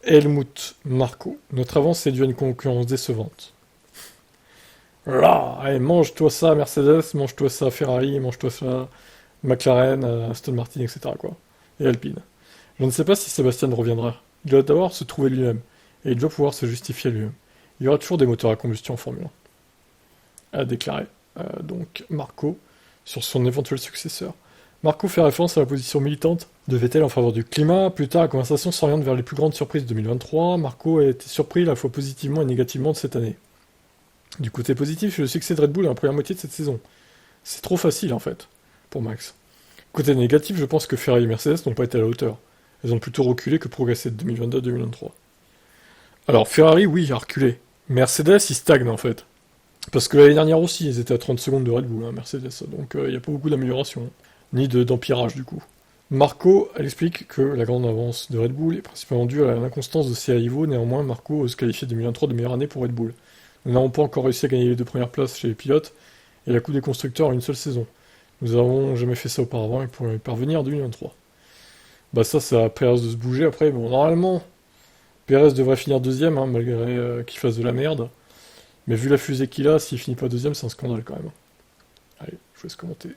Helmut Marko. Notre avance est due à une concurrence décevante. Là, allez, mange-toi ça Mercedes, mange-toi ça Ferrari, mange-toi ça McLaren, Aston Martin, etc. quoi. Et Alpine. Je ne sais pas si Sébastien reviendra. Il doit d'abord se trouver lui-même, et il doit pouvoir se justifier lui-même. Il y aura toujours des moteurs à combustion en Formule 1, a déclaré donc Marco sur son éventuel successeur. Marco fait référence à la position militante de Vettel en faveur du climat. Plus tard, la conversation s'oriente vers les plus grandes surprises de 2023. Marco a été surpris à la fois positivement et négativement de cette année. Du côté positif, le succès de Red Bull dans la première moitié de cette saison. C'est trop facile en fait, pour Max. Côté négatif, je pense que Ferrari et Mercedes n'ont pas été à la hauteur. Elles ont plutôt reculé que progressé de 2022 à 2023. Alors Ferrari, oui, a reculé. Mercedes, ils stagnent en fait. Parce que l'année dernière aussi, ils étaient à 30 secondes de Red Bull, hein, Mercedes. Donc il n'y a pas beaucoup d'amélioration. Ni d'empirage du coup. Marco, elle explique que la grande avance de Red Bull est principalement due à l'inconstance de ses rivaux. Néanmoins, Marco se qualifiait 2023 de meilleure année pour Red Bull. Nous n'avons pas encore réussi à gagner les deux premières places chez les pilotes et la Coupe des constructeurs en une seule saison. Nous n'avons jamais fait ça auparavant et pour y parvenir en 2023. Bah ça, c'est à Perez de se bouger après. Bon, normalement, Perez devrait finir deuxième, hein, malgré qu'il fasse de la merde. Mais vu la fusée qu'il a, s'il finit pas deuxième, c'est un scandale quand même. Allez, je vous laisse commenter.